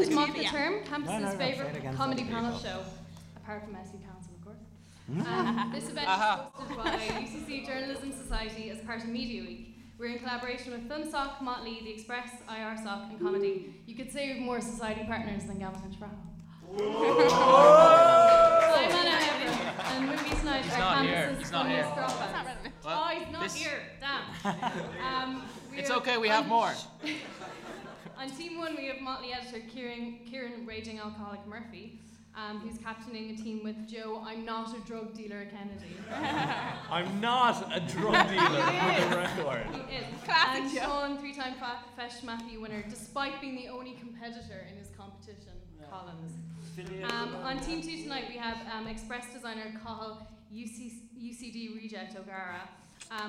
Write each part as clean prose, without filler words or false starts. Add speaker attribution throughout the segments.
Speaker 1: Welcome to Mock the Term, campus's favourite comedy panel show, apart from SU Council, of course. This event is hosted by UCC Journalism Society as part of Media Week. We're in collaboration with Film Soc, Motley, The Express, IR Soc and Comedy. You could say we have more society partners than Gavin and Cathal. I'm Anna Heverin, and with me tonight are campus's funniest dropouts. Oh, he's not here, damn.
Speaker 2: It's okay, we have more.
Speaker 1: On Team 1 we have Motley editor Kieran Raging Alcoholic Murphy, who's captaining a team with Joe, I'm not a drug dealer Kennedy.
Speaker 3: I'm not a drug dealer for the record.
Speaker 1: He is. Classic and Sean, three-time Fesh Matthew winner, despite being the only competitor in his competition, Collins. On Team 2 tonight we have Express designer Cathal, UCD reject O'Gara,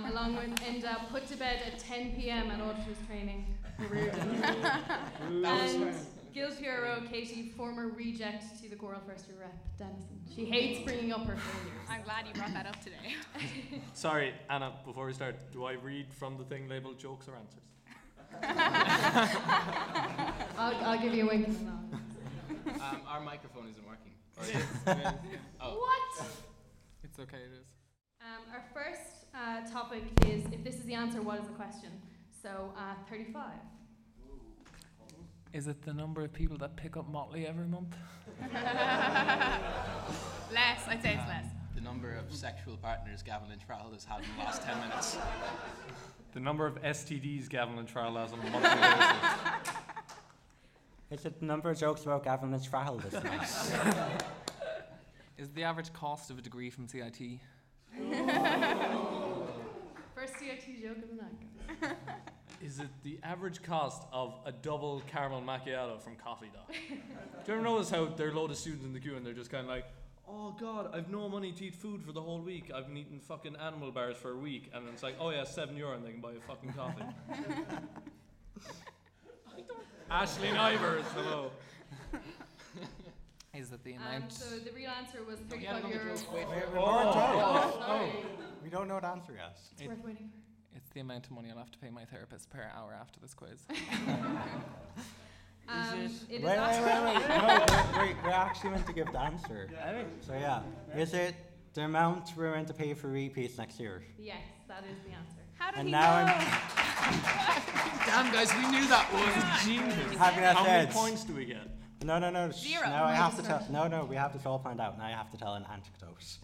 Speaker 1: along with Enda put to bed at 10 p.m. at auditors training, O'Riordan. And Guild Hero Katie, former reject to the Choral first year rep, Dennison. She hates bringing up her failures.
Speaker 4: I'm glad you brought that up today.
Speaker 3: Sorry, Anna, before we start, do I read from the thing labelled jokes or answers?
Speaker 1: I'll give you a wink.
Speaker 2: Our microphone isn't working.
Speaker 1: Oh. What?
Speaker 4: It's okay, it is.
Speaker 1: Our first topic is, if this is the answer, what is the question? So, 35.
Speaker 4: Is it the number of people that pick up Motley every month? Less, I'd say it's less.
Speaker 2: The number of sexual partners Gavin and Cathal has had in the last 10 minutes.
Speaker 3: The number of STDs Gavin and Cathal has on a monthly basis.
Speaker 5: Is it the number of jokes about Gavin and Cathal this night?
Speaker 4: Is the average cost of a degree from CIT?
Speaker 1: First CIT joke of the night.
Speaker 3: Is it the average cost of a double caramel macchiato from Coffee Doc? Do you ever notice how there are a load of students in the queue and they're just kind of like, oh god, I've no money to eat food for the whole week. I've been eating fucking animal bars for a week. And then it's like, oh yeah, €7 and they can buy a fucking coffee. Ashley Nivers, hello.
Speaker 4: Is it the amount?
Speaker 1: So the real answer was €35.
Speaker 5: We don't know the answer yet.
Speaker 1: It's worth waiting for.
Speaker 4: It's the amount of money I'll have to pay my therapist per hour after this quiz.
Speaker 1: It is
Speaker 5: Wait. No, we're actually meant to give the answer. So yeah, is it the amount we're meant to pay for repeats next year?
Speaker 1: Yes, that is the answer.
Speaker 4: How did
Speaker 5: And
Speaker 4: he
Speaker 5: now
Speaker 4: know?
Speaker 2: Damn guys, we knew that was
Speaker 3: Genius.
Speaker 5: Having that
Speaker 3: How many
Speaker 5: said-
Speaker 3: points do we get?
Speaker 5: No.
Speaker 4: Zero.
Speaker 5: Now I have to tell. No, we have this all planned out. Now I have to tell an anecdote.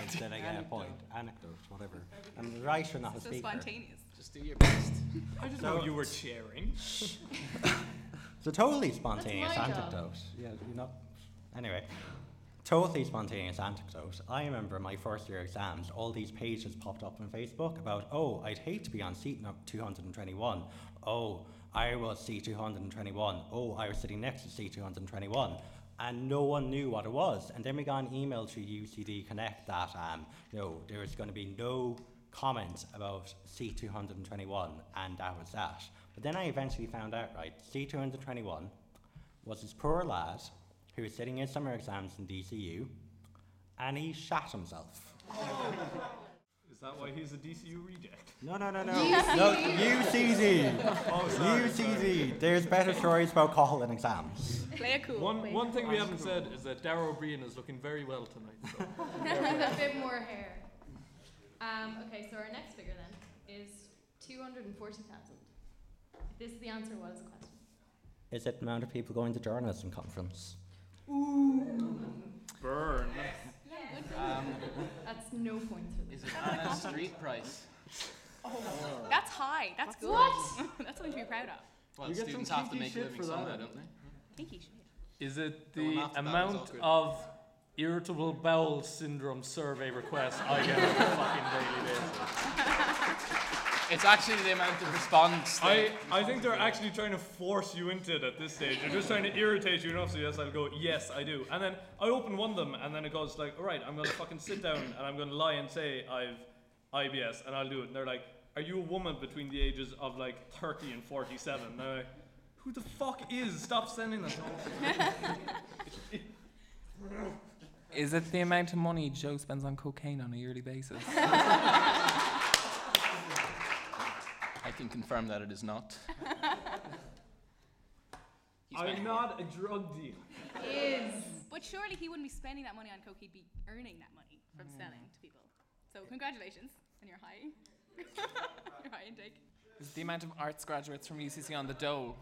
Speaker 5: Instead I get a point. Anecdote, whatever. I'm the writer, not a
Speaker 4: So
Speaker 5: speaker.
Speaker 4: spontaneous.
Speaker 2: just do your best.
Speaker 3: I didn't know you were cheering.
Speaker 5: It's a totally spontaneous
Speaker 1: That's my job.
Speaker 5: anecdote. Yeah, you're not. Anyway, totally spontaneous anecdote. I remember my first year exams, all these pages popped up on Facebook about, oh, I'd hate to be on seat 221. Oh, I was seat 221. Oh, I was sitting next to seat 221. And no one knew what it was. And then we got an email to UCD Connect that, there was going to be no comment about seat 221, and that was that. But then I eventually found out, right, seat 221 was this poor lad who was sitting in summer exams in DCU, and he shat himself.
Speaker 3: Is that why he's a DCU reject?
Speaker 5: No, UCD.
Speaker 3: Oh, sorry.
Speaker 5: UCD. There's better stories about Cathal in exams.
Speaker 4: Play it cool.
Speaker 3: One thing we haven't said is that Darragh O'Brien is looking very well tonight. So.
Speaker 1: A bit more hair. Okay, so our next figure then is 240,000. If this is the answer, what is the question?
Speaker 5: Is it the amount of people going to journalism conference?
Speaker 3: Burn.
Speaker 1: That's no points for this.
Speaker 2: Is it Anna's street price?
Speaker 4: That's high. That's good.
Speaker 1: What?
Speaker 4: That's something to be proud of.
Speaker 2: Well,
Speaker 3: You get
Speaker 2: students
Speaker 3: some
Speaker 2: have to
Speaker 3: kinky
Speaker 2: make a
Speaker 3: shit
Speaker 2: living
Speaker 3: for that,
Speaker 2: somehow,
Speaker 3: eh?
Speaker 2: don't they?
Speaker 4: Kinky shit.
Speaker 3: Is it
Speaker 2: Going
Speaker 3: the
Speaker 2: after that was
Speaker 3: amount
Speaker 2: awkward.
Speaker 3: of irritable bowel syndrome survey requests I get on a fucking daily basis?
Speaker 2: It's actually the amount of response.
Speaker 3: I think they're actually trying to force you into it at this stage. They're just trying to irritate you enough so yes, I'll go, yes, I do. And then I open one of them and then it goes like, all right, I'm going to fucking sit down and I'm going to lie and say I've IBS and I'll do it. And they're like, are you a woman between the ages of like 30 and 47? And I'm like, who the fuck is? Stop sending that.
Speaker 4: Is it the amount of money Joe spends on cocaine on a yearly basis?
Speaker 2: I can confirm that it is not.
Speaker 3: I'm not a drug dealer.
Speaker 6: But surely he wouldn't be spending that money on coke, he'd be earning that money from selling to people. So congratulations on your high, your high intake.
Speaker 4: Is the amount of arts graduates from UCC on the dole?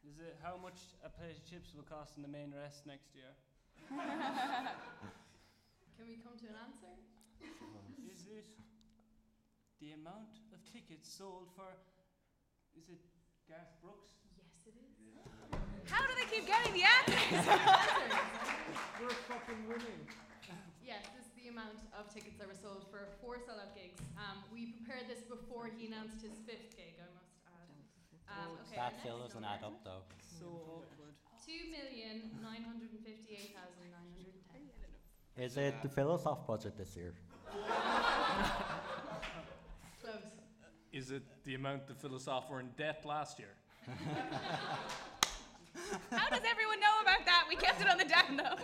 Speaker 7: Is it how much a plate of chips will cost in the main rest next year?
Speaker 1: Can we come to an answer?
Speaker 7: Is it the amount of tickets sold for, is it Garth Brooks?
Speaker 1: Yes, it is.
Speaker 6: How do they keep getting the answers?
Speaker 3: We're fucking winning.
Speaker 1: Yes, this is the amount of tickets that were sold for 4 sellout gigs. We prepared this before he announced his 5th gig, I must add. Okay,
Speaker 5: That still doesn't add up though.
Speaker 7: So awkward.
Speaker 1: 2,958,910.
Speaker 5: Is it the Film Soc budget this year?
Speaker 1: Close.
Speaker 3: Is it the amount the Philosoph were in debt last year?
Speaker 6: How does everyone know about that? We kept it on the down low.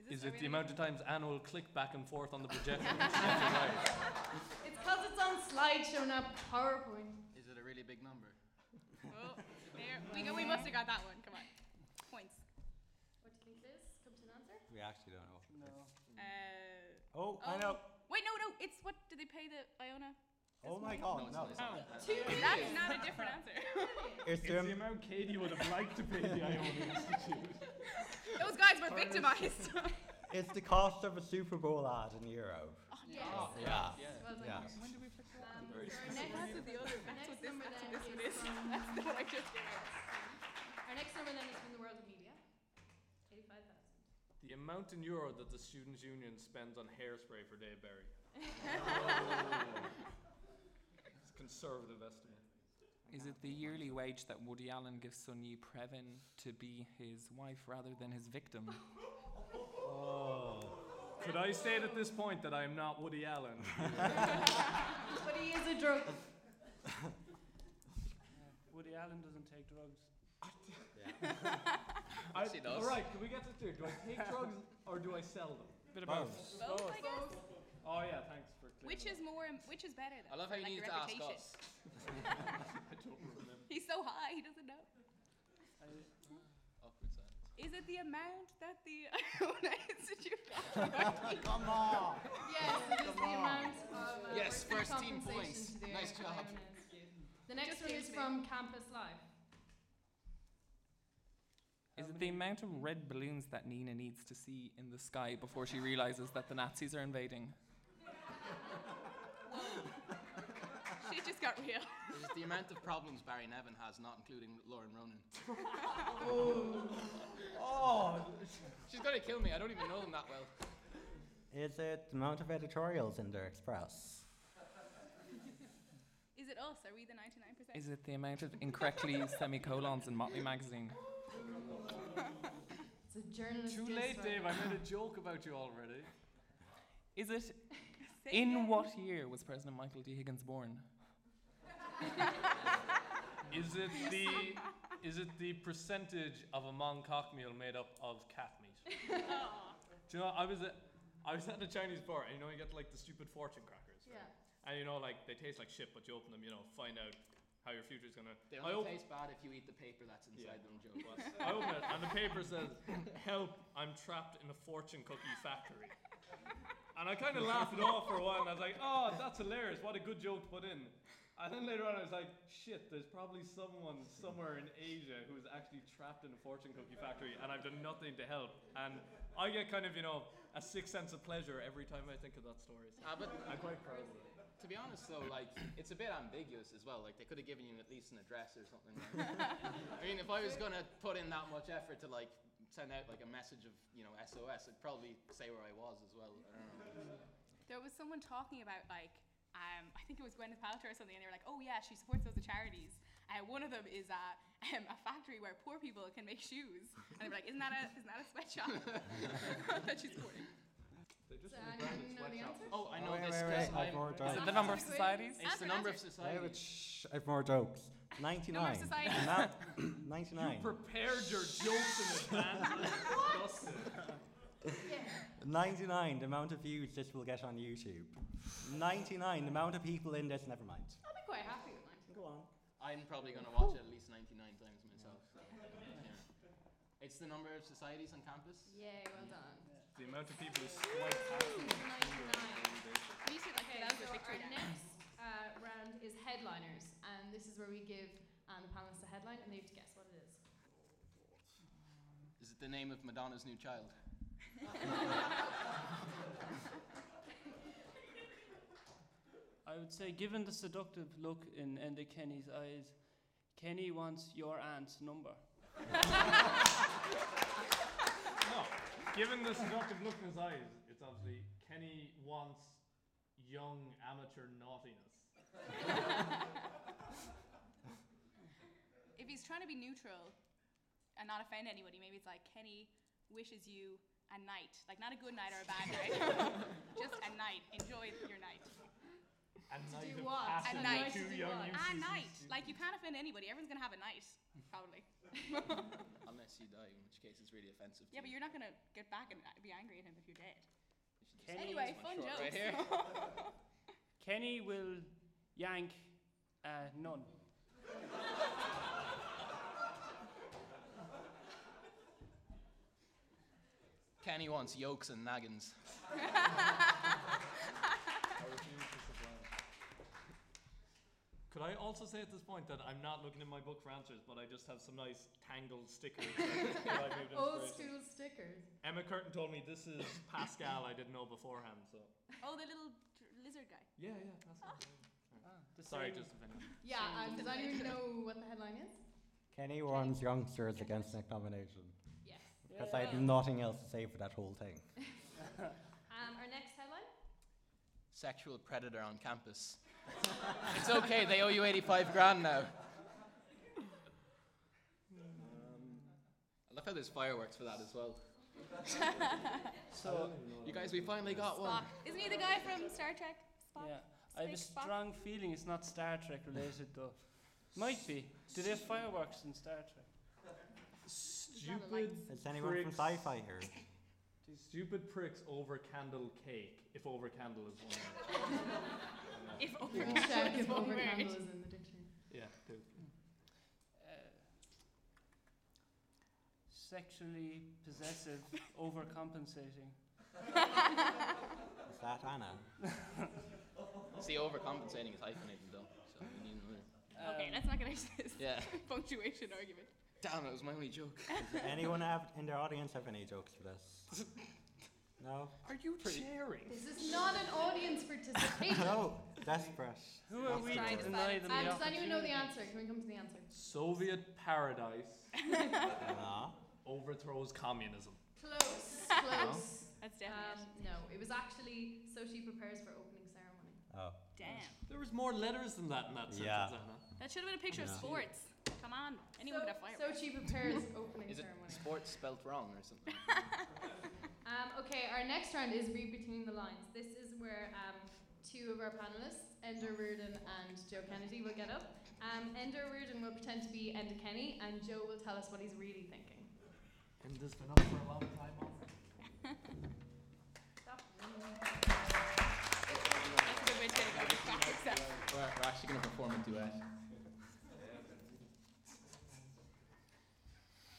Speaker 3: Is it the amount of times Anna will click back and forth on the projector?
Speaker 1: It's because it's on slideshow, not PowerPoint.
Speaker 2: Is it a really big number?
Speaker 6: Oh, there we go. We must have got that one. Come on. Points.
Speaker 1: What do you think, Liz? Come to an answer?
Speaker 5: We actually don't know.
Speaker 7: No.
Speaker 5: I know.
Speaker 6: Wait, no. It's what did they pay the Iona?
Speaker 5: Oh my god, no.
Speaker 2: it's not.
Speaker 6: That's not a different answer.
Speaker 5: It's
Speaker 3: It's the amount Katie would have liked to pay the Iona Institute.
Speaker 6: Those guys were victimized.
Speaker 5: It's the cost of a Super Bowl ad in euro.
Speaker 1: Yes.
Speaker 5: Yeah.
Speaker 1: Well done.
Speaker 5: Yeah.
Speaker 4: When did we pick that?
Speaker 1: Our
Speaker 6: That's what the other. That's
Speaker 1: next
Speaker 6: what this.
Speaker 1: number
Speaker 6: That's
Speaker 1: then
Speaker 6: what this one
Speaker 1: is
Speaker 6: is.
Speaker 1: from,
Speaker 6: That's the one I just gave out.
Speaker 1: our next number then is from the world of media. 85,000.
Speaker 3: The amount in euro that the Students' Union spends on hairspray for Dave Berry. It's a conservative estimate.
Speaker 4: Is it the yearly wage that Woody Allen gives Sonny Previn to be his wife rather than his victim?
Speaker 3: Could I state at this point that I am not Woody Allen?
Speaker 1: But he is a drug.
Speaker 7: Woody Allen doesn't take drugs.
Speaker 2: He does.
Speaker 3: All right, can we get this clear? Do I take drugs or do I sell them?
Speaker 4: Bit of both.
Speaker 6: Both, I guess.
Speaker 3: Oh yeah, thanks for clearing
Speaker 6: Which is more? Which is better? Though,
Speaker 2: I love how you
Speaker 6: like
Speaker 2: need
Speaker 6: your
Speaker 2: to ask
Speaker 6: reputation.
Speaker 2: us.
Speaker 3: I don't remember.
Speaker 6: He's so high, he doesn't know.
Speaker 2: Awkward silence.
Speaker 6: Is it the amount that the Iona Institute got?
Speaker 5: Come on!
Speaker 1: Yes, it is the amount of
Speaker 2: Yes,
Speaker 1: workers'
Speaker 2: first team
Speaker 1: compensation
Speaker 2: points.
Speaker 1: to the
Speaker 2: Nice job.
Speaker 1: Iona Institute. The next
Speaker 6: Just
Speaker 1: one
Speaker 6: came
Speaker 1: is
Speaker 6: to me.
Speaker 1: from Campus Live.
Speaker 4: Is it the amount of red balloons that Nina needs to see in the sky before she realizes that the Nazis are invading?
Speaker 6: Shit just got real.
Speaker 2: Is it the amount of problems Barry Nevin has, not including Lauren Ronan? She's gonna kill me. I don't even know them that well.
Speaker 5: Is it the amount of editorials in their Express?
Speaker 6: Is it us? Are we the 99%?
Speaker 4: Is it the amount of incorrectly semicolons in Motley magazine?
Speaker 1: It's a journalist.
Speaker 3: Too
Speaker 1: diss
Speaker 3: late,
Speaker 1: right
Speaker 3: Dave.
Speaker 1: now.
Speaker 3: I made a joke about you already.
Speaker 4: Is it
Speaker 6: Say
Speaker 4: in
Speaker 6: again.
Speaker 4: what year was President Michael D. Higgins born?
Speaker 3: Is it the percentage of a Mongkok meal made up of cat meat? Do you know, I was at a Chinese bar, and you know you get like the stupid fortune crackers, right?
Speaker 1: Yeah.
Speaker 3: And you know, like they taste like shit, but you open them, you know, find out how your future's gonna.
Speaker 2: They
Speaker 3: I
Speaker 2: only taste bad if you eat the paper that's inside them, Joe.
Speaker 3: I open it, and the paper says, "Help! I'm trapped in a fortune cookie factory." And I kind of laughed it off for a while, and I was like, "Oh, that's hilarious! What a good joke to put in." And then later on, I was like, "Shit! There's probably someone somewhere in Asia who is actually trapped in a fortune cookie factory, and I've done nothing to help." And I get kind of, you know, a sick sense of pleasure every time I think of that story. So
Speaker 2: But
Speaker 3: I'm quite proud of it.
Speaker 2: to be honest, though, like it's a bit ambiguous as well. Like they could have given you at least an address or something. I mean, if I was gonna put in that much effort to like send out like a message of, you know, SOS, I'd probably say where I was as well. I don't know.
Speaker 6: There was someone talking about like, I think it was Gwyneth Paltrow or something, and they were like, oh yeah, she supports loads of charities. One of them is a factory where poor people can make shoes. And they were like, isn't that a sweatshop that she's supporting?
Speaker 3: They just
Speaker 1: So
Speaker 3: rebranded
Speaker 1: anyone know the
Speaker 3: sweatshop.
Speaker 1: answer?
Speaker 2: Oh, I know
Speaker 5: Wait,
Speaker 2: this
Speaker 5: wait,
Speaker 2: because
Speaker 5: wait, I've more
Speaker 4: Is
Speaker 5: jokes.
Speaker 4: it the number of societies?
Speaker 2: it's the number of societies.
Speaker 5: I have more jokes. 99.
Speaker 6: Number of societies.
Speaker 5: 99.
Speaker 3: Prepared your jokes in advance. That's disgusting.
Speaker 1: Yeah.
Speaker 5: 99, the amount of views this will get on YouTube. 99, the amount of people in this, never mind.
Speaker 1: I'll be quite happy with 90.
Speaker 5: Go on.
Speaker 2: I'm probably going to watch it at least 99 times myself. So, yeah. It's the number of societies on campus.
Speaker 1: Yay, well done.
Speaker 3: The amount of people is quite happy.
Speaker 1: 99.
Speaker 6: Me too, like,
Speaker 1: Okay,
Speaker 6: that was
Speaker 1: so
Speaker 6: a victory
Speaker 1: our
Speaker 6: then.
Speaker 1: next round is headliners, and this is where we give the panelists a headline, and they have to guess what it is.
Speaker 2: Is it the name of Madonna's new child?
Speaker 7: I would say, given the seductive look in Enda Kenny's eyes, Kenny wants your aunt's number.
Speaker 3: No. Given the seductive look in his eyes, it's obviously Kenny wants young amateur naughtiness.
Speaker 6: If he's trying to be neutral and not offend anybody, maybe it's like Kenny wishes you a night. Like, not a good night or a bad night. Just a night. Enjoy your night.
Speaker 3: A night
Speaker 1: do
Speaker 3: of
Speaker 1: what?
Speaker 3: passing
Speaker 6: A night.
Speaker 3: with two
Speaker 1: To do
Speaker 3: young
Speaker 1: what?
Speaker 3: UCC
Speaker 6: A night.
Speaker 3: students.
Speaker 6: Like, you can't offend anybody. Everyone's going to have a night, probably.
Speaker 2: Unless you die, in which case it's really offensive.
Speaker 6: Yeah, but you're not going to get back and be angry at him if you're dead.
Speaker 7: Kenny,
Speaker 6: Anyway, fun
Speaker 2: short
Speaker 6: jokes.
Speaker 2: right here.
Speaker 7: Kenny will yank none.
Speaker 2: Kenny wants yolks and naggins.
Speaker 3: Could I also say at this point that I'm not looking in my book for answers, but I just have some nice tangled stickers that I moved
Speaker 1: Old
Speaker 3: inspiration.
Speaker 1: school stickers.
Speaker 3: Emma Curtin told me this is Pascal. I didn't know beforehand, so
Speaker 6: Oh, the little lizard guy.
Speaker 3: yeah, Pascal.
Speaker 7: The
Speaker 3: Sorry,
Speaker 7: same-
Speaker 3: just a minute.
Speaker 1: Yeah, does anyone know what the headline is?
Speaker 5: Kenny warns youngsters against next nomination.
Speaker 1: Yes.
Speaker 5: Because I had nothing else to say for that whole thing.
Speaker 1: Our next headline?
Speaker 2: Sexual predator on campus. It's okay, they owe you 85 grand now. I love how there's fireworks for that as well.
Speaker 7: So,
Speaker 2: You guys, we finally got one.
Speaker 6: Spock. Isn't he the guy from Star Trek? Spock?
Speaker 7: yeah, I have a
Speaker 6: Snake Spock?
Speaker 7: strong feeling it's not Star Trek related though. Might be. Do they have fireworks in Star Trek?
Speaker 3: Stupid
Speaker 5: Is anyone from
Speaker 3: pricks.
Speaker 5: sci-fi here?
Speaker 3: Stupid pricks over candle cake. If over candle is one word.
Speaker 6: If
Speaker 1: You
Speaker 6: over
Speaker 1: can check if
Speaker 6: one word.
Speaker 1: overcandle is in the dictionary.
Speaker 3: Yeah, do.
Speaker 7: Sexually possessive, overcompensating.
Speaker 5: Is that Anna?
Speaker 2: See, overcompensating is hyphenated though, so we need another.
Speaker 6: Okay, let's not get into this
Speaker 2: Yeah.
Speaker 6: punctuation argument.
Speaker 2: Damn, it was my only joke.
Speaker 5: Does anyone in their audience have any jokes for this? No?
Speaker 3: Are you sharing?
Speaker 1: This is not an audience participation.
Speaker 5: No, desperate.
Speaker 7: Who are we
Speaker 6: Try
Speaker 7: to
Speaker 6: to
Speaker 7: deny
Speaker 6: silence
Speaker 7: them
Speaker 1: And
Speaker 7: the
Speaker 1: does anyone know the
Speaker 7: opportunity?
Speaker 1: answer? Can we come to the answer?
Speaker 3: Soviet paradise
Speaker 5: Nah.
Speaker 3: overthrows communism.
Speaker 1: Close.
Speaker 6: That's definitely
Speaker 1: No, it was actually so she prepares for opening ceremony.
Speaker 5: Oh.
Speaker 6: it. Damn.
Speaker 3: There was more letters than that in that sentence,
Speaker 5: Yeah.
Speaker 3: Anna.
Speaker 6: That should have been a picture of
Speaker 5: Yeah.
Speaker 6: sports. Come on. Anyone
Speaker 1: so,
Speaker 6: could have fireworks.
Speaker 1: so she prepares opening
Speaker 2: Is it
Speaker 1: ceremony.
Speaker 2: sports spelt wrong or something?
Speaker 1: Okay, our next round is Read Between the Lines. This is where two of our panelists, Enda O'Riordan and Joe Kennedy, will get up. Enda O'Riordan will pretend to be Enda Kenny, and Joe will tell us what he's really thinking.
Speaker 3: And this been up for a long time already.
Speaker 1: Stop.
Speaker 6: That's a good way to get it going. Classic stuff.
Speaker 2: We're actually going to perform a duet.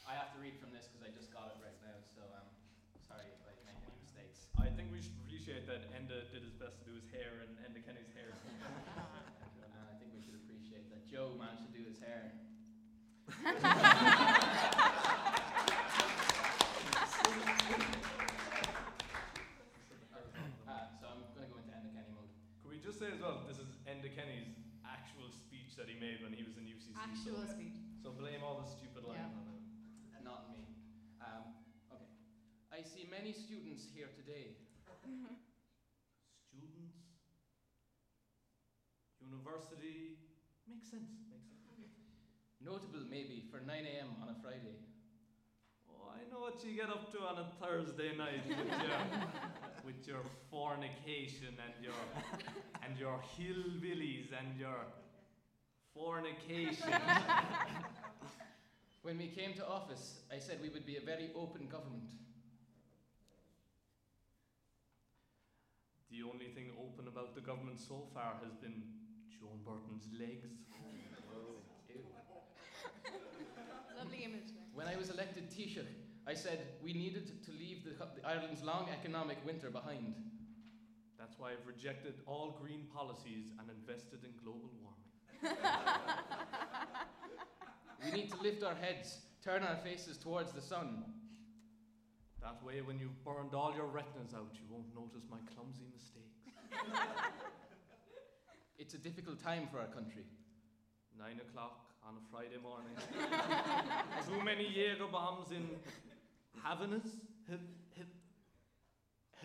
Speaker 2: I have to read from this because I just got it right now, so sorry if I make any mistakes.
Speaker 3: I think we should appreciate that Enda did his best to do his hair and Enda Kenny's hair.
Speaker 2: And I think we should appreciate that Joe managed to do his hair. So I'm going to go into Enda Kenny mode.
Speaker 3: Could we just say as well, this is Enda Kenny's actual speech that he made when he was in UCC.
Speaker 1: Actual
Speaker 3: so,
Speaker 1: speech.
Speaker 3: so blame all the stupid lines
Speaker 1: Yeah.
Speaker 3: on him.
Speaker 2: Not me. Okay. I see many students here today.
Speaker 3: Students, university, makes sense.
Speaker 2: Notable maybe for 9 a.m. on a Friday.
Speaker 3: Oh, I know what you get up to on a Thursday night with your fornication and your hillbillies and your fornication.
Speaker 2: When we came to office, I said we would be a very open government.
Speaker 3: The only thing open about the government so far has been Joan Burton's legs.
Speaker 2: Ew.
Speaker 1: Lovely image there.
Speaker 2: When I was elected Taoiseach, I said we needed to leave Ireland's long economic winter behind.
Speaker 3: That's why I've rejected all green policies and invested in global warming.
Speaker 2: We need to lift our heads, turn our faces towards the sun.
Speaker 3: That way, when you've burned all your retinas out, you won't notice my clumsy mistakes.
Speaker 2: It's a difficult time for our country.
Speaker 3: 9 o'clock on a Friday morning. Too many Jaeger bombs in Havanas?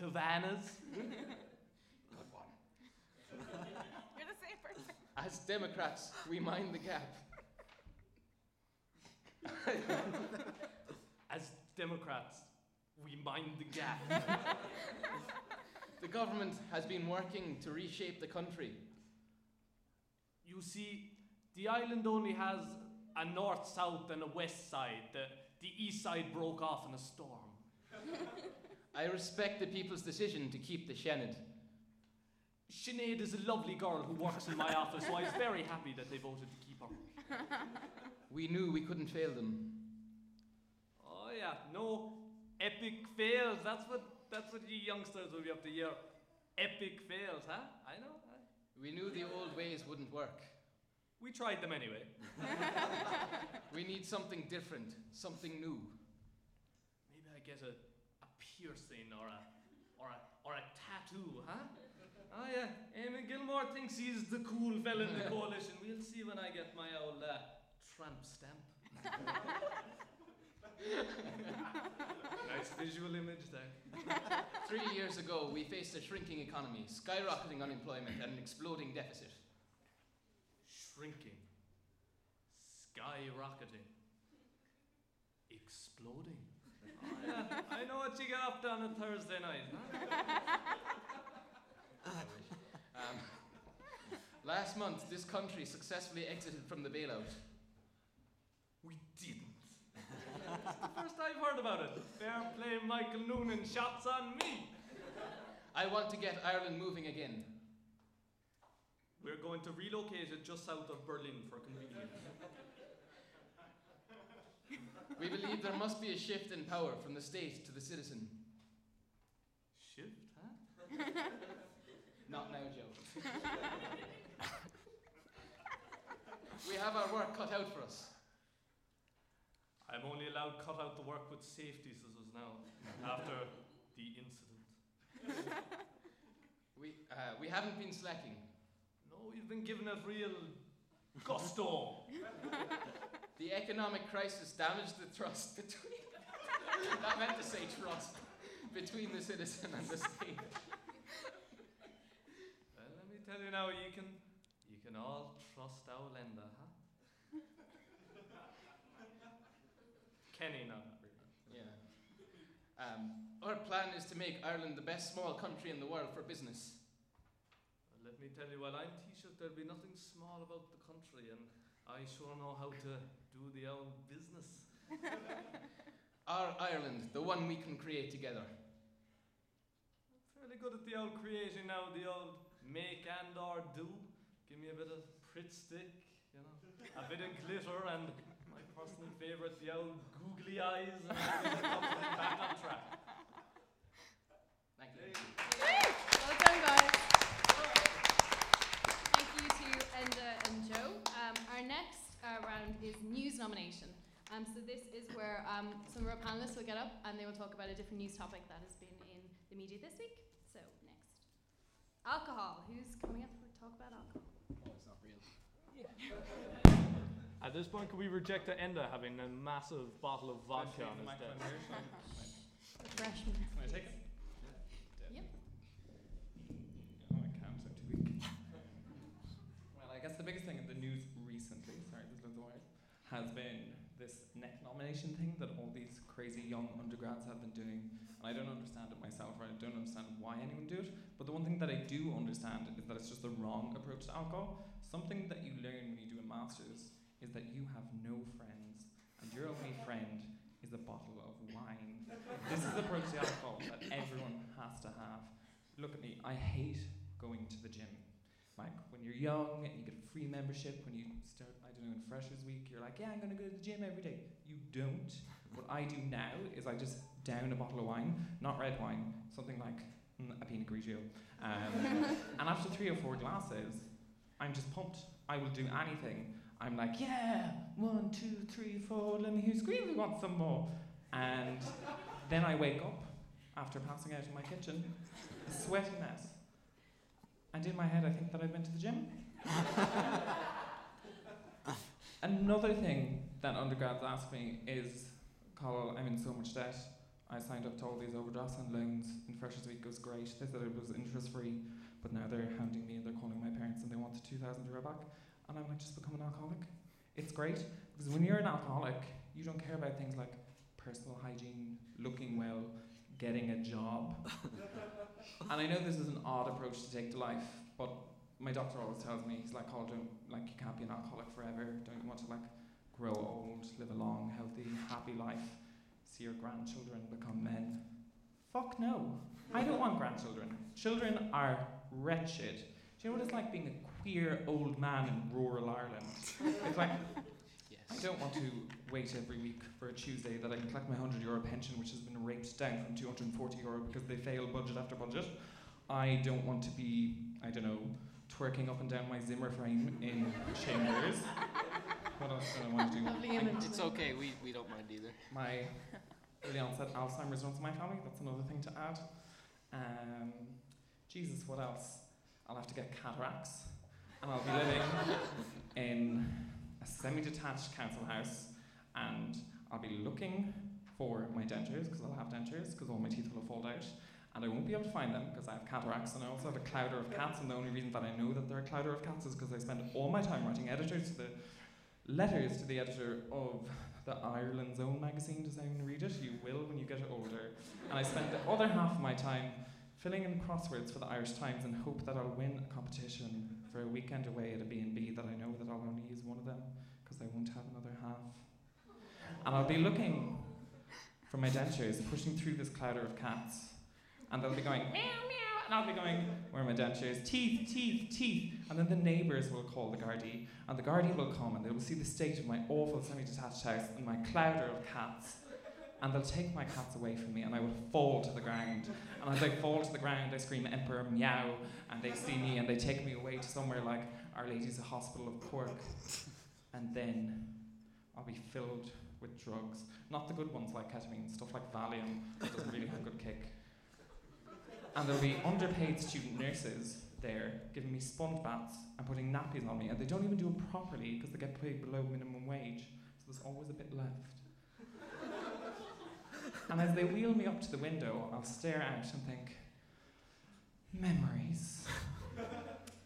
Speaker 3: Havanas?
Speaker 2: Good one.
Speaker 6: You're the same person.
Speaker 2: As Democrats, we mind the gap.
Speaker 3: As Democrats, we mind the gap.
Speaker 2: The government has been working to reshape the country.
Speaker 3: You see, the island only has a north-south and a west side. The east side broke off in a storm.
Speaker 2: I respect the people's decision to keep the Shannon.
Speaker 3: Sinead is a lovely girl who works in my office, so I was very happy that they voted to keep her.
Speaker 2: We knew we couldn't fail them.
Speaker 3: Oh yeah, no epic fails. That's what you youngsters will be up to hear. Epic fails, huh? I know.
Speaker 2: We knew the old ways wouldn't work.
Speaker 3: We tried them anyway.
Speaker 2: We need something different, something new.
Speaker 3: Maybe I get a piercing or a tattoo, huh? Oh yeah, Eamon Gilmore thinks he's the cool fella in the coalition. We'll see when I get my old tramp stamp. Nice visual image there.
Speaker 2: 3 years ago, we faced a shrinking economy, skyrocketing unemployment, and an exploding deficit.
Speaker 3: Shrinking. Skyrocketing. Exploding. Oh yeah, I know what you get up to on a Thursday night, huh?
Speaker 2: Last month, this country successfully exited from the bailout.
Speaker 3: We didn't. It's the first I've heard about it. Fair play, Michael Noonan, shots on me.
Speaker 2: I want to get Ireland moving again.
Speaker 3: We're going to relocate it just south of Berlin for convenience.
Speaker 2: We believe there must be a shift in power from the state to the citizen.
Speaker 3: Shift, huh?
Speaker 2: Not now, Joe. We have our work cut out for us.
Speaker 3: I'm only allowed cut out the work with safety scissors now, after the incident.
Speaker 2: We haven't been slacking.
Speaker 3: No, we've been given it real gusto.
Speaker 2: The economic crisis damaged the trust between... That meant to say trust. Between the citizen and the state.
Speaker 3: Well, let me tell you now, you can all trust our lender, huh? Kenny, no, not really.
Speaker 2: Yeah. Our plan is to make Ireland the best small country in the world for business.
Speaker 3: Well, let me tell you, while I'm Taoiseach, there'll be nothing small about the country, and I sure know how to do the old business.
Speaker 2: Our Ireland, the one we can create together.
Speaker 3: I'm fairly good at the old creating now, the old make and or do. Give me a bit of Pritt stick, you know, a bit of glitter, and my personal favourite, the old googly eyes, and everything comes back on track.
Speaker 2: Thank you.
Speaker 1: Well done, guys. Thank you to Enda and Joe. Our next round is news nomination. So this is where some of our panelists will get up and they will talk about a different news topic that has been in the media this week. So next. Alcohol. Who's coming up to talk about alcohol?
Speaker 2: Oh, it's not real.
Speaker 3: At this point, could we reject Enda having a massive bottle of vodka on his desk?
Speaker 1: Refreshment.
Speaker 4: Can I take it?
Speaker 1: Yep.
Speaker 4: Oh, I can't, I'm too weak. Well, I guess the biggest thing in the news recently, sorry, there's loads of wires, has been this neck nomination thing that all these crazy young undergrads have been doing. And I don't understand it myself, right? I don't understand why anyone do it. But the one thing that I do understand is that it's just the wrong approach to alcohol. Something that you learn when you do a master's is that you have no friends, and your only friend is a bottle of wine. This is the approach to alcohol that everyone has to have. look at me, I hate going to the gym. Like, when you're young and you get a free membership, when you start, I don't know, in Freshers Week, you're like, yeah, I'm going to go to the gym every day. You don't. What I do now is I just down a bottle of wine, not red wine, something like a Pinot Grigio. And after 3 or 4 glasses, I'm just pumped. I will do anything. I'm like, yeah, 1, 2, 3, 4, let me hear scream, we want some more. And then I wake up after passing out in my kitchen, a sweaty mess. And in my head, I think that I've been to the gym. Another thing that undergrads ask me is, Cathal, I'm in so much debt. I signed up to all these overdrafts and loans in Freshers Week. It was great. They said it was interest-free, but now they're hounding me and they're calling my parents and they want the €2,000 back. And I'm like, just become an alcoholic. It's great, because when you're an alcoholic, you don't care about things like personal hygiene, looking well, getting a job. And I know this is an odd approach to take to life, but my doctor always tells me, he's like, oh, you can't be an alcoholic forever. Don't you want to grow old, live a long, healthy, happy life, see your grandchildren become men? Fuck no. I don't want grandchildren. Children are wretched. Do you know what it's like being a queer old man in rural Ireland? It's like,
Speaker 2: Yes.
Speaker 4: I don't want to wait every week for a Tuesday that I can collect my €100 pension, which has been raped down from €240 because they fail budget after budget. I don't want to be, I don't know, twerking up and down my Zimmer frame in chambers. What else do I want to do?
Speaker 1: Lovely image.
Speaker 2: It's okay, we don't mind either.
Speaker 4: My early onset Alzheimer's runs in my family. That's another thing to add. Jesus, what else? I'll have to get cataracts, and I'll be living in a semi-detached council house, and I'll be looking for my dentures, because I'll have dentures, because all my teeth will have fallen out, and I won't be able to find them because I have cataracts, and I also have a clouder of cats, and the only reason that I know that they're a clouder of cats is because I spend all my time writing letters to the editor of the Ireland's Own magazine. Does anyone read it? You will when you get older. And I spend the other half of my time filling in crosswords for the Irish Times and hope that I'll win a competition for a weekend away at a B&B that I know that I'll only use one of them because I won't have another half. And I'll be looking for my dentures, pushing through this clouder of cats, and they'll be going, meow, meow, and I'll be going, where are my dentures? Teeth, teeth, teeth. And then the neighbours will call the Gardaí, and the Gardaí will come, and they will see the state of my awful semi-detached house and my clouder of cats, and they'll take my cats away from me, and I will fall to the ground. And as I fall to the ground, I scream, Emperor, meow, and they see me, and they take me away to somewhere like Our Lady's Hospital of Cork. And then I'll be filled with drugs. Not the good ones like ketamine, stuff like Valium, that doesn't really have a good kick. And there'll be underpaid student nurses there giving me sponge baths and putting nappies on me, and they don't even do it properly because they get paid below minimum wage, so there's always a bit left. And as they wheel me up to the window, I'll stare out and think, memories.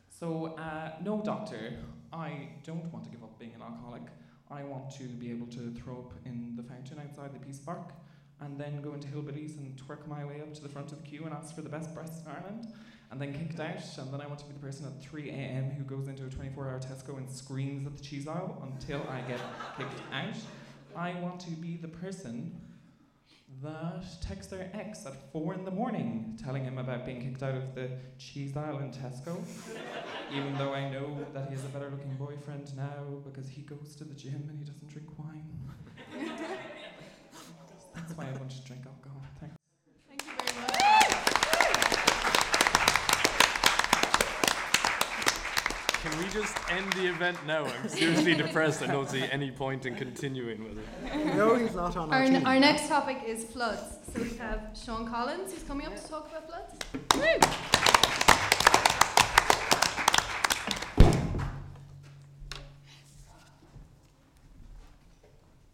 Speaker 4: So, no doctor, I don't want to give up being an alcoholic. I want to be able to throw up in the fountain outside the Peace Park and then go into Hillbillies and twerk my way up to the front of the queue and ask for the best breasts in Ireland, and then kicked out, and then I want to be the person at 3 a.m. who goes into a 24-hour Tesco and screams at the cheese aisle until I get kicked out. I want to be the person that texts their ex at 4 a.m. telling him about being kicked out of the cheese aisle in Tesco, even though I know that he has a better looking boyfriend now because he goes to the gym and he doesn't drink wine. That's why I want to drink alcohol. Thanks.
Speaker 1: Thank you very much.
Speaker 3: Can we just end the event now? I'm seriously depressed. I don't see any point in continuing with it.
Speaker 5: No, he's not on our team.
Speaker 1: Our next topic is floods. So we have Sean Collins, who's coming up to talk about floods. Woo!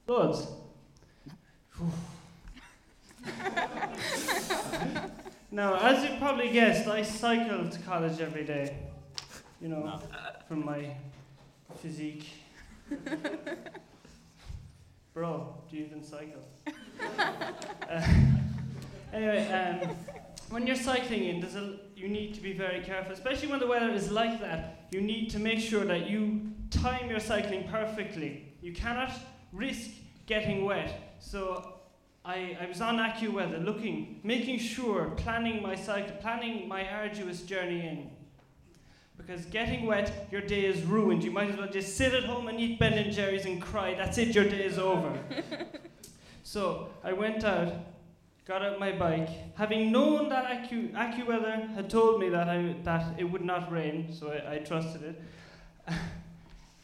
Speaker 8: Floods. Now, as you probably guessed, I cycle to college every day. You know, from my physique. Bro, do you even cycle? Anyway, when you're cycling in, you need to be very careful, especially when the weather is like that. You need to make sure that you time your cycling perfectly. You cannot risk getting wet. So I was on AccuWeather looking, making sure, planning my cycle, planning my arduous journey in. Because getting wet, your day is ruined. You might as well just sit at home and eat Ben & Jerry's and cry. That's it, your day is over. So I went out, got out my bike, having known that AccuWeather had told me that it would not rain, so I trusted it.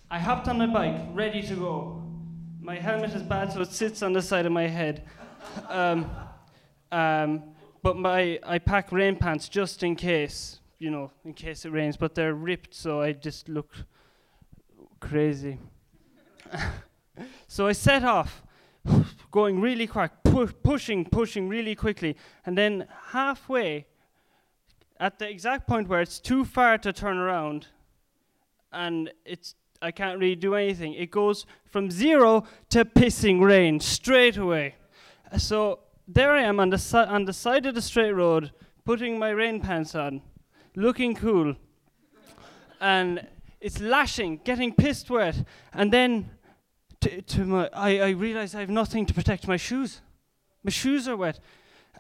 Speaker 8: I hopped on my bike, ready to go. My helmet is bad, so it sits on the side of my head. But I pack rain pants just in case, in case it rains, but they're ripped, so I just look crazy. So I set off, going really quick, pushing really quickly, and then halfway, at the exact point where it's too far to turn around, and I can't really do anything, it goes from 0 to pissing rain straight away. So there I am on the side of the straight road, putting my rain pants on, looking cool, and it's lashing, getting pissed wet, and then I realize I have nothing to protect my shoes. My shoes are wet,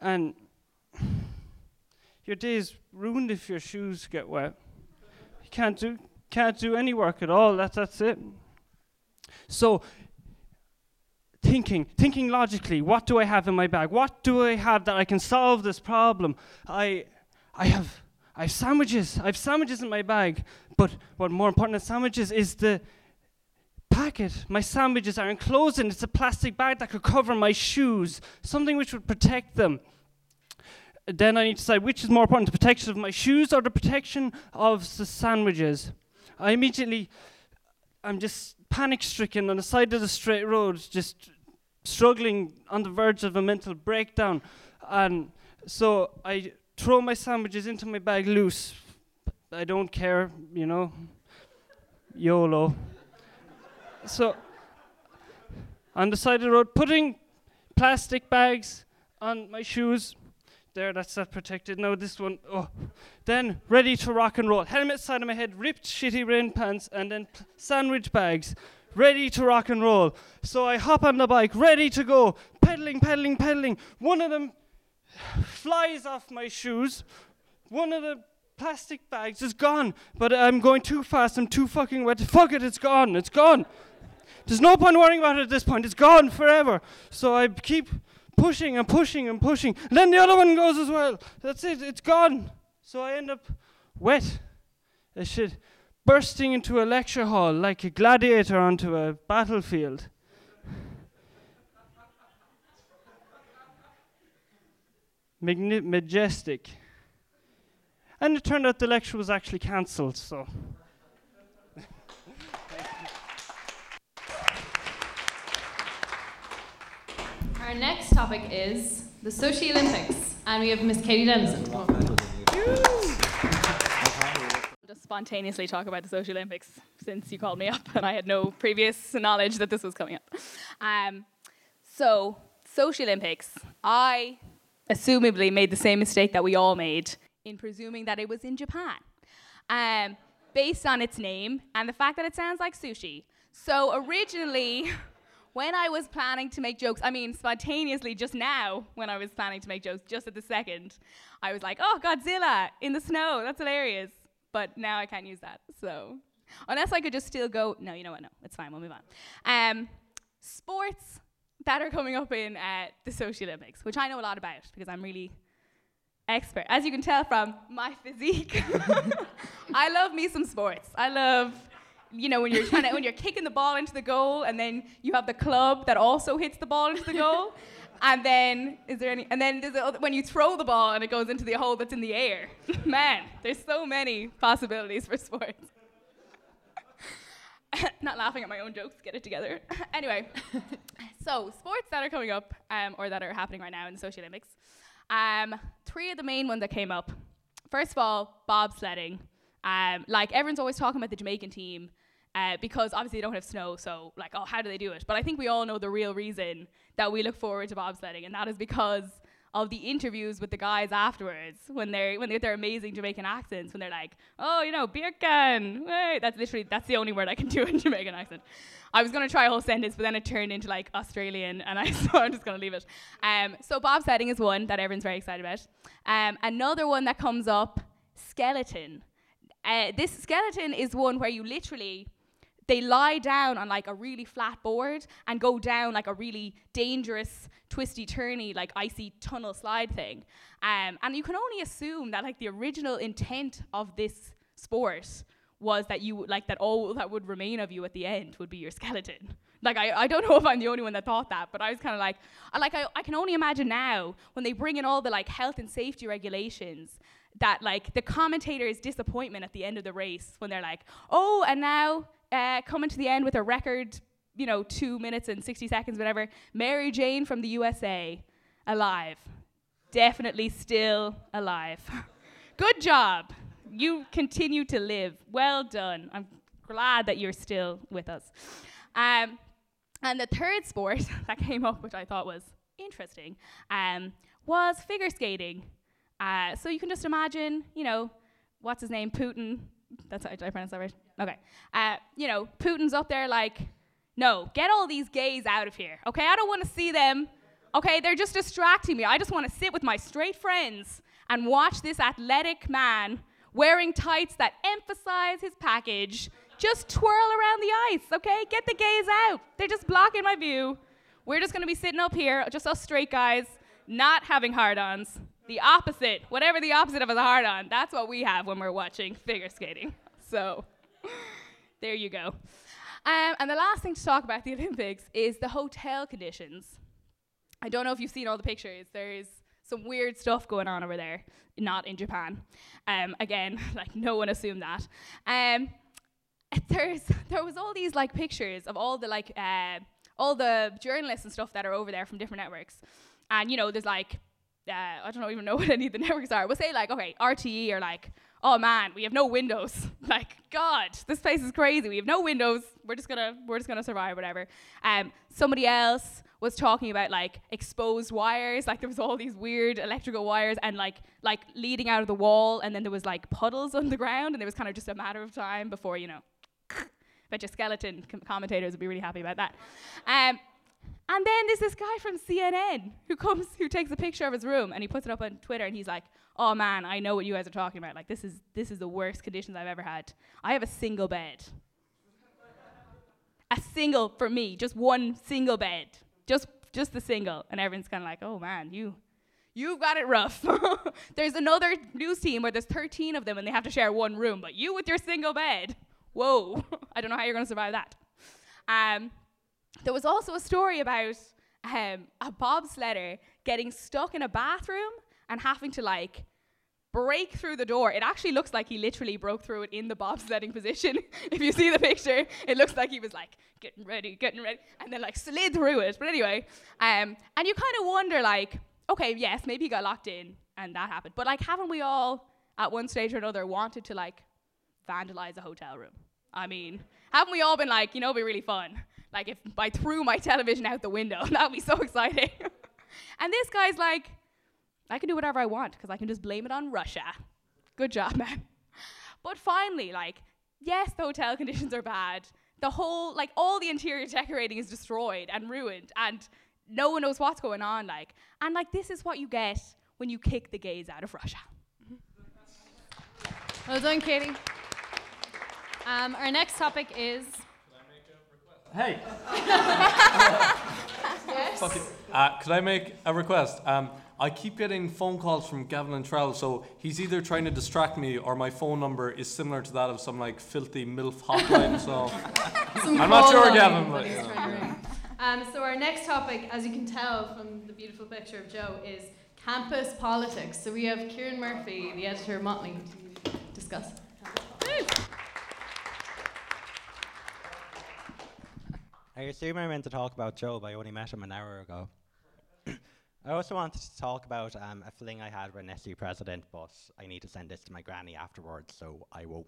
Speaker 8: and your day is ruined if your shoes get wet. You can't do any work at all. That's it. So thinking logically, what do I have in my bag? What do I have that I can solve this problem? I have sandwiches. I have sandwiches in my bag. But what more important than sandwiches is the packet. My sandwiches are enclosed in. It's a plastic bag that could cover my shoes, something which would protect them. Then I need to decide which is more important, the protection of my shoes or the protection of the sandwiches. I'm just panic-stricken on the side of the straight road, just struggling on the verge of a mental breakdown. And so I throw my sandwiches into my bag loose. I don't care, YOLO. So on the side of the road, putting plastic bags on my shoes. There, that's that protected. Now this one, Then, ready to rock and roll. Helmet side of my head, ripped shitty rain pants, and then sandwich bags. Ready to rock and roll. So I hop on the bike, ready to go. Pedaling. One of them flies off my shoes. One of the plastic bags is gone. But I'm going too fast, I'm too fucking wet. Fuck it, it's gone. There's no point worrying about it at this point. It's gone forever. So I keep pushing. And then the other one goes as well. That's it, it's gone. So I end up wet as shit, bursting into a lecture hall like a gladiator onto a battlefield. Majestic. And it turned out the lecture was actually cancelled, so.
Speaker 1: Our next topic is the Sochi Olympics, and we have Miss Katie Dennison.
Speaker 6: Just spontaneously talk about the Sochi Olympics since you called me up and I had no previous knowledge that this was coming up. So, Sochi Olympics, I assumably made the same mistake that we all made in presuming that it was in Japan, based on its name and the fact that it sounds like sushi. So originally, when I was planning to make jokes, spontaneously just now, when I was planning to make jokes, just at the second, I was like, oh, Godzilla in the snow, that's hilarious. But now I can't use that, so. Unless I could just still go, no, you know what, no, it's fine, we'll move on. Sports that are coming up in the Sochi Olympics, which I know a lot about because I'm really expert. As you can tell from my physique, I love me some sports. I love, when you're kicking the ball into the goal and then you have the club that also hits the ball into the goal. And then, when you throw the ball and it goes into the hole that's in the air. Man, there's so many possibilities for sports. Not laughing at my own jokes, get it together. Anyway, so sports that are coming up, or that are happening right now in the Sochi Olympics. 3 of the main ones that came up. First of all, bobsledding. Everyone's always talking about the Jamaican team, because obviously they don't have snow, so how do they do it? But I think we all know the real reason that we look forward to bobsledding, and that is because of the interviews with the guys afterwards when they get their amazing Jamaican accents, when they're like, oh, you know, beer can. Hey. That's the only word I can do in Jamaican accent. I was going to try a whole sentence, but then it turned into like Australian, and so I'm just going to leave it. So bobsledding is one that everyone's very excited about. Another one that comes up, skeleton. This skeleton is one where you literally, they lie down on like a really flat board and go down like a really dangerous, twisty, turny, like icy tunnel slide thing. And you can only assume that like the original intent of this sport was that you like that all that would remain of you at the end would be your skeleton. Like I don't know if I'm the only one that thought that, but I was kind of like, I can only imagine now when they bring in all the like health and safety regulations, that like the commentator's disappointment at the end of the race when they're like, oh, and now coming to the end with a record, 2 minutes and 60 seconds, whatever, Mary Jane from the USA, alive. Definitely still alive. Good job. You continue to live. Well done. I'm glad that you're still with us. And the third sport that came up, which I thought was interesting, was figure skating. So you can just imagine, what's his name, Putin. Did I pronounce that right? Okay. Putin's up there like, no, get all these gays out of here, okay? I don't want to see them, okay? They're just distracting me. I just want to sit with my straight friends and watch this athletic man wearing tights that emphasize his package just twirl around the ice, okay? Get the gays out. They're just blocking my view. We're just going to be sitting up here, just us straight guys, not having hard-ons. The opposite, whatever the opposite of a hard-on, that's what we have when we're watching figure skating. So, there you go. And the last thing to talk about the Olympics is the hotel conditions. I don't know if you've seen all the pictures. There is some weird stuff going on over there, not in Japan. Again, like no one assumed that. There was all these like pictures of all the journalists and stuff that are over there from different networks. And there's like, I don't even know what any of the networks are. We'll say like, okay, RTE are like, oh man, we have no windows. Like, God, this place is crazy. We have no windows. We're just gonna survive, whatever. Somebody else was talking about like exposed wires. Like there was all these weird electrical wires and like leading out of the wall, and then there was like puddles on the ground, and it was kind of just a matter of time before bet your skeleton commentators would be really happy about that. And then there's this guy from CNN who takes a picture of his room and he puts it up on Twitter, and he's like, oh man, I know what you guys are talking about. Like this is the worst conditions I've ever had. I have a single bed. For me, just one single bed. Just the single. And everyone's kind of like, oh man, you've got it rough. There's another news team where there's 13 of them and they have to share one room, but you with your single bed. Whoa, I don't know how you're going to survive that. There was also a story about a bobsledder getting stuck in a bathroom and having to like break through the door. It actually looks like he literally broke through it in the bobsledding position. If you see the picture, it looks like he was like getting ready, and then like slid through it. But anyway, and you kind of wonder like, okay, yes, maybe he got locked in and that happened. But like, haven't we all at one stage or another wanted to like vandalize a hotel room? I mean, haven't we all been like, it'd be really fun. Like if I threw my television out the window, that would be so exciting. And this guy's like, I can do whatever I want because I can just blame it on Russia. Good job, man. But finally, like, yes, the hotel conditions are bad. The whole, like, all the interior decorating is destroyed and ruined, and no one knows what's going on, like. And, like, this is what you get when you kick the gays out of Russia.
Speaker 1: Well done, Katie. Our next topic is...
Speaker 3: Hey!
Speaker 1: Yes?
Speaker 3: Could I make a request? I keep getting phone calls from Gavin and Trell, so he's either trying to distract me or my phone number is similar to that of some like filthy MILF hotline, so I'm not sure, Gavin. But,
Speaker 1: So our next topic, as you can tell from the beautiful picture of Joe, is campus politics. So we have Kieran Murphy, the editor of Motley, to discuss.
Speaker 5: I assume I meant to talk about Joe, but I only met him an hour ago. I also wanted to talk about a fling I had with an SU president, but I need to send this to my granny afterwards, so I won't.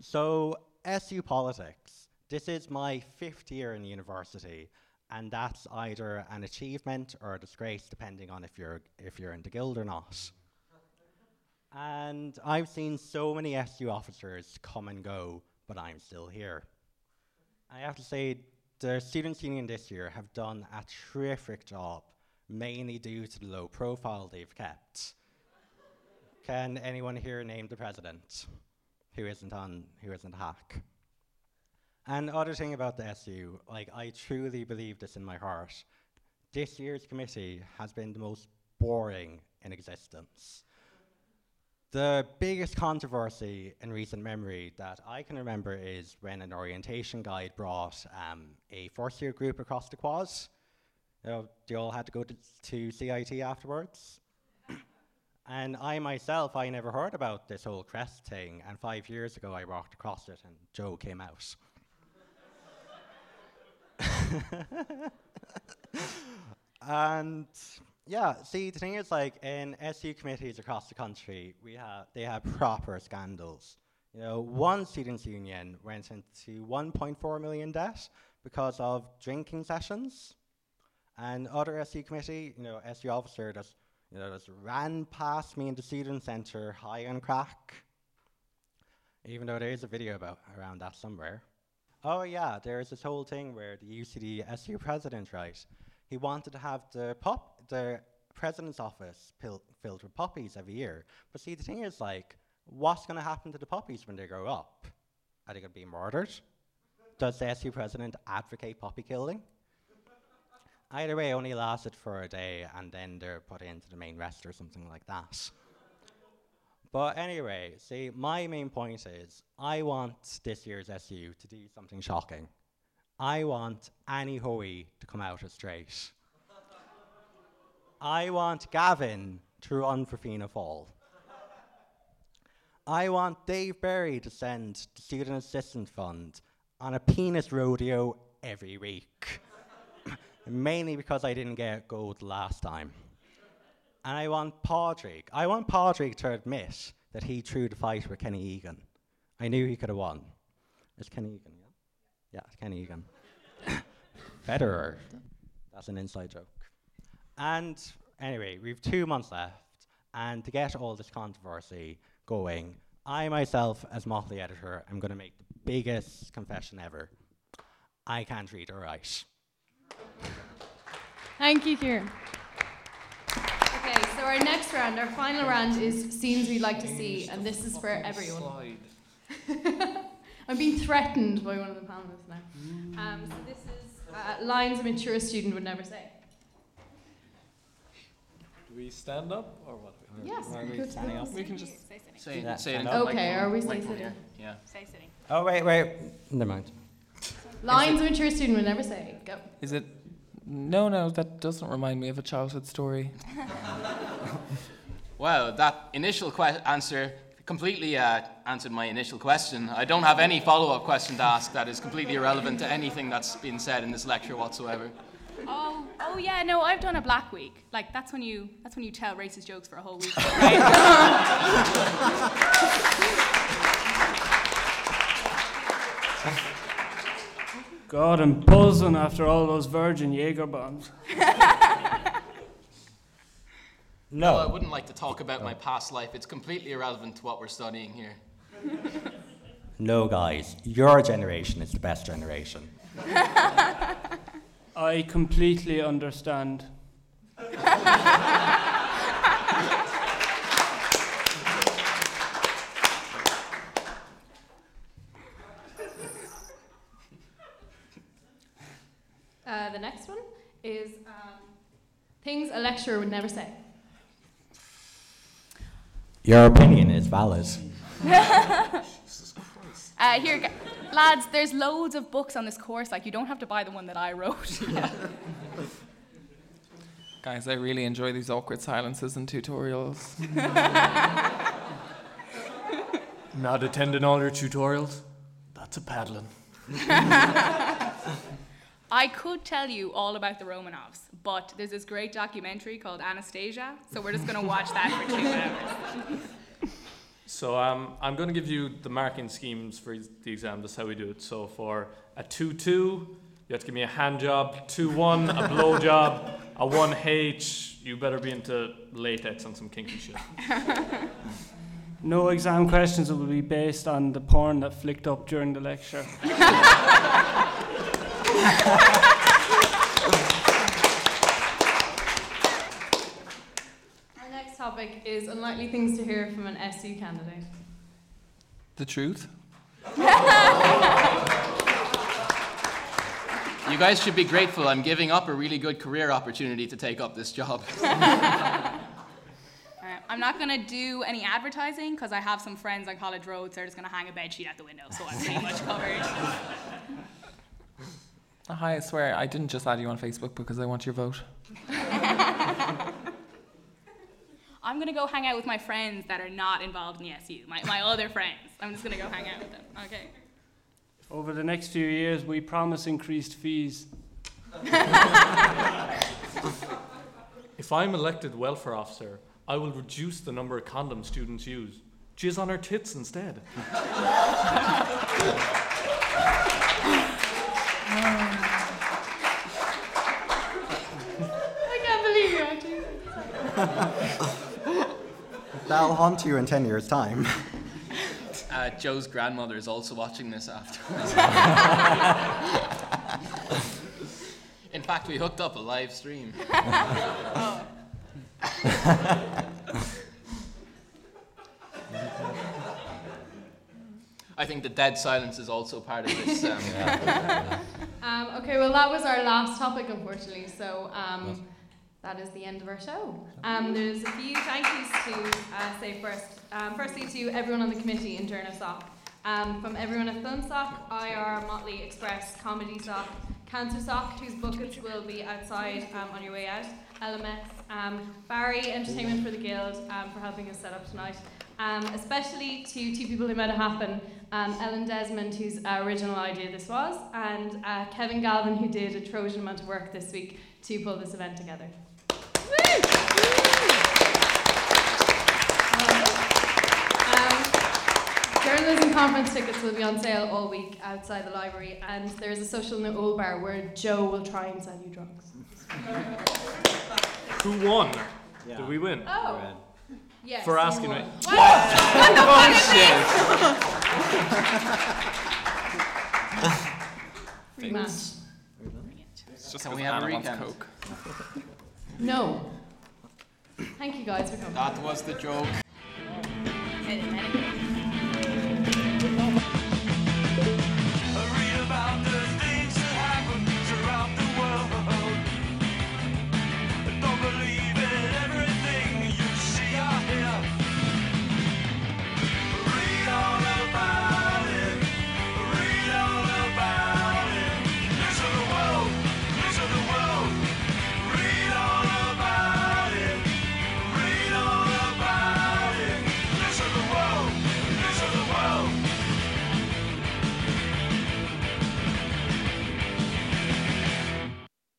Speaker 5: So, SU politics. This is my 5th year in university, and that's either an achievement or a disgrace, depending on if you're in the guild or not. And I've seen so many SU officers come and go, but I'm still here. I have to say, the Students' Union this year have done a terrific job, mainly due to the low profile they've kept. Can anyone here name the president who isn't a hack? And other thing about the SU, like, I truly believe this in my heart. This year's committee has been the most boring in existence. The biggest controversy in recent memory that I can remember is when an orientation guide brought a first year group across the quads. They all had to go to CIT afterwards. And I myself, I never heard about this whole crest thing, and 5 years ago I walked across it and Joe came out. And yeah, see, the thing is, like, in SU committees across the country, they have proper scandals. You know, one students' union went into 1.4 million debt because of drinking sessions. And other SU committee, you know, SU officer just ran past me in the student centre high on crack. Even though there is a video around that somewhere. Oh yeah, there's this whole thing where the UCD SU president, right, he wanted to have the president's office filled with puppies every year. But see, the thing is, like, what's going to happen to the puppies when they grow up? Are they going to be murdered? Does the SU president advocate puppy killing? Either way, it only lasted for a day, and then they're put into the main rest or something like that. But anyway, see, my main point is, I want this year's SU to do something shocking. I want Annie Hoey to come out as straight. I want Gavin to run for Fianna Fáil. I want Dave Berry to send the Student Assistance Fund on a penis rodeo every week. Mainly because I didn't get gold last time. And I want Padraig to admit that he threw the fight with Kenny Egan. I knew he could have won. It's Kenny Egan, yeah? Yeah, it's Kenny Egan. Federer. That's an inside joke. And anyway, we've 2 months left, and to get all this controversy going, I myself, as Motley editor, am going to make the biggest confession ever. I can't read or write.
Speaker 1: Thank you, Kieran. Okay, so our next round, our final round, is scenes we'd like to see, and this is for everyone. I'm being threatened by one of the panelists now. So this is lines a mature student would never say.
Speaker 3: Do we stand up or what?
Speaker 1: Yes,
Speaker 5: we
Speaker 4: can just
Speaker 2: say it.
Speaker 1: Okay, are we say sitting?
Speaker 2: Yeah.
Speaker 6: Say sitting.
Speaker 5: Oh, wait. Never mind.
Speaker 1: Lines a mature student would never say. Go.
Speaker 4: Is it? No, that doesn't remind me of a childhood story.
Speaker 2: Well, that initial answer completely answered my initial question. I don't have any follow-up question to ask that is completely irrelevant to anything that's been said in this lecture whatsoever.
Speaker 6: Oh yeah, no, I've done a Black Week. Like that's when you tell racist jokes for a whole week. Right?
Speaker 8: God, I'm buzzing after all those virgin Jaeger bombs.
Speaker 2: No, I wouldn't like to talk about my past life. It's completely irrelevant to what we're studying here.
Speaker 5: No, guys, your generation is the best generation.
Speaker 8: I completely understand.
Speaker 1: The next one is things a lecturer would never say.
Speaker 5: Your opinion is valid.
Speaker 6: Here, lads, there's loads of books on this course. Like, you don't have to buy the one that I wrote.
Speaker 4: Guys, I really enjoy these awkward silences in tutorials.
Speaker 3: Not attending all your tutorials? That's a paddling.
Speaker 6: I could tell you all about the Romanovs, but there's this great documentary called Anastasia, so we're just going to watch that for 2 hours.
Speaker 3: So I'm going to give you the marking schemes for the exam. That's how we do it. So for a 2-2, You have to give me a hand job, 2-1, a blow job, a 1H. You better be into latex and some kinky shit.
Speaker 8: No exam questions will be based on the porn that flicked up during the lecture.
Speaker 1: Our next topic is unlikely things to hear from an SU candidate.
Speaker 4: The truth?
Speaker 2: You guys should be grateful I'm giving up a really good career opportunity to take up this job.
Speaker 6: I'm not going to do any advertising because I have some friends on College Road, so they're just going to hang a bedsheet at the window, so I'm pretty much covered.
Speaker 4: Hi, I swear, I didn't just add you on Facebook because I want your vote.
Speaker 6: I'm going to go hang out with my friends that are not involved in the SU, my other friends. I'm just going to go hang out with them, okay?
Speaker 8: Over the next few years, we promise increased fees.
Speaker 3: If I'm elected welfare officer, I will reduce the number of condoms students use. Jizz on her tits instead.
Speaker 1: I can't believe you actually.
Speaker 5: That'll haunt you in 10 years' time.
Speaker 2: Joe's grandmother is also watching this afterwards. In fact, we hooked up a live stream.
Speaker 6: Oh.
Speaker 2: I think the dead silence is also part of this.
Speaker 1: Okay, well that was our last topic, unfortunately. So that is the end of our show. There's a few thank yous to say first. Firstly, to everyone on the committee in Journo Soc. From everyone at Film Soc, IR, Motley, Express, Comedy Soc, Cancer Soc, whose buckets will be outside on your way out. LMS, Barry, Entertainment for the Guild, for helping us set up tonight. Especially to two people who made it happen. Ellen Desmond, whose original idea this was, and Kevin Galvin, who did a Trojan amount of work this week to pull this event together. Journalism conference tickets will be on sale all week outside the library, and there is a social Noel bar where Joe will try and sell you drugs.
Speaker 3: Who won?
Speaker 5: Yeah.
Speaker 3: Did we win?
Speaker 1: Oh. Yes,
Speaker 3: For asking me.
Speaker 1: Free match.
Speaker 2: Can we have a recap?
Speaker 4: Coke.
Speaker 1: No. Thank you guys for coming.
Speaker 2: That was the joke.